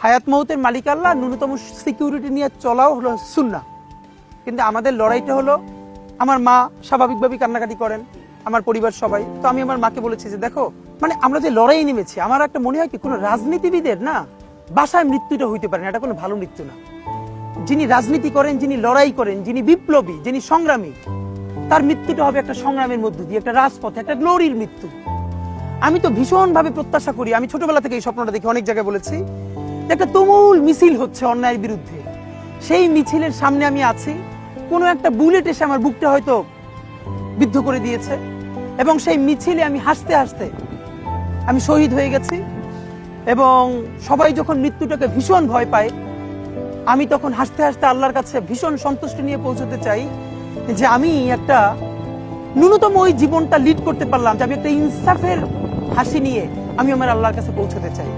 হায়াত মৌতের মালিক আল্লাহ, ন্যূনতম সিকিউরিটি নিয়ে চলাও হলো সুন্নাহ। কিন্তু আমাদের লড়াইটা হলো, আমার মা স্বাভাবিকভাবেই কান্নাকাটি করেন, আমার পরিবার সবাই। তো আমি আমার মাকে বলেছি যে দেখো, মানে আমরা যে লড়াই নেমেছি, আমার একটা মনে হয় কি, কোনো রাজনীতিবিদের না বাসায় মৃত্যুটা হইতে পারে না, এটা কোনো ভালো মৃত্যু না। যিনি রাজনীতি করেন, যিনি লড়াই করেন, যিনি বিপ্লবী, যিনি সংগ্রামী, তার মৃত্যুটা হবে একটা সংগ্রামের মধ্য দিয়ে, একটা রাজপথে, একটা গ্লোরির মৃত্যু। আমি তো ভীষণভাবে প্রত্যাশা করি, আমি ছোটবেলা থেকে এই স্বপ্নটা দেখি, অনেক জায়গায় বলেছি, একটা তুমুল মিছিল হচ্ছে অন্যায়ের বিরুদ্ধে, সেই মিছিলের সামনে আমি আছি, কোনো একটা বুলেট এসে আমার বুকটা হয়তো বিদ্ধ করে দিয়েছে, এবং সেই মিছিলে আমি হাসতে হাসতে আমি শহীদ হয়ে গেছি। এবং সবাই যখন মৃত্যুটাকে ভীষণ ভয় পায়, আমি তখন হাসতে হাসতে আল্লাহর কাছে ভীষণ সন্তুষ্টি নিয়ে পৌঁছতে চাই যে আমি একটা ন্যূনতম ওই জীবনটা লিড করতে পারলাম, যে আমি একটা ইনসাফের হাসি নিয়ে আমি আমার আল্লাহর কাছে পৌঁছতে চাই।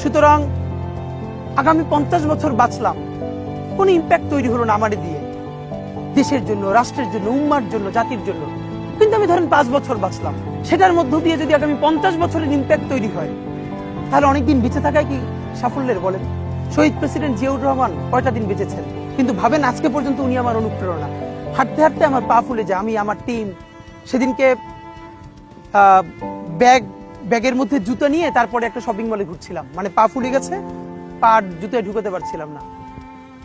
সুতরাং আগামী 50 বছর বাঁচলাম, কোনো ইম্প্যাক্ট তৈরি হলো না আমার দিয়ে, দেশের জন্য, রাষ্ট্রের জন্য, উম্মার জন্য, জাতির জন্য। কিন্তু আমি ধরেন 5 বছর বাঁচলাম, সেটার মধ্য দিয়ে যদি আগামী 50 বছরের ইম্প্যাক্ট তৈরি হয়, তাহলে অনেকদিন বেঁচে থাকায় কি সাফল্যের? বলেন, শহীদ প্রেসিডেন্ট জিয়াউর রহমান কয়টা দিন বেঁচেছেন, কিন্তু ভাবেন আজকে পর্যন্ত উনি আমার অনুপ্রেরণা। হাঁটতে হাঁটতে আমার পা ফুলে যায়, আমি, আমার টিম, সেদিনকে ব্যাগের মধ্যে জুতো নিয়ে তারপরে একটা শপিং মলে ঘুরছিলাম, মানে পা ফুলে গেছে, পা জুতোয় ঢুকাতে পারছিলাম না।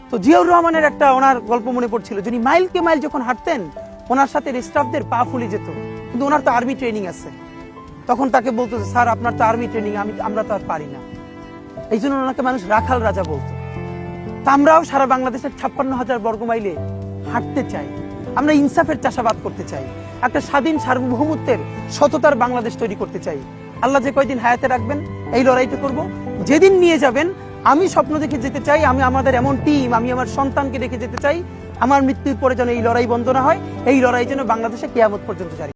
তো জিয়াউর রহমানের একটা ওনার গল্প মনে পড়ছিল, যিনি মাইলকে মাইল যখন হাঁটতেন, ওনার সাথে স্টাফদের পা ফুলে যেত, কিন্তু ওনার তো আর্মি ট্রেনিং আছে। তখন তাকে বলতো যে স্যার আপনার তো আর্মি ট্রেনিং, আমরা তো আর পারি না। এই জন্য ওনাকে মানুষ রাখাল রাজা বলতো। তা আমরাও সারা বাংলাদেশের 56,000 বর্গ মাইলে হাঁটতে চাই, আমরা ইনসাফের চাষাবাদ করতে চাই, একটা স্বাধীন সার্বভৌমত্বের সততার বাংলাদেশ তৈরি করতে চাই। আল্লাহ যে কয়দিন হায়াতে রাখবেন এই লড়াইটা করব। যেদিন নিয়ে যাবেন, আমি স্বপ্ন দেখে যেতে চাই, আমি আমাদের এমন টিম, আমি আমার সন্তানকে রেখে যেতে চাই, আমার মৃত্যুর পরে যেন এই লড়াই বন্ধ না হয়, এই লড়াই যেন বাংলাদেশে কিয়ামত পর্যন্ত জারি।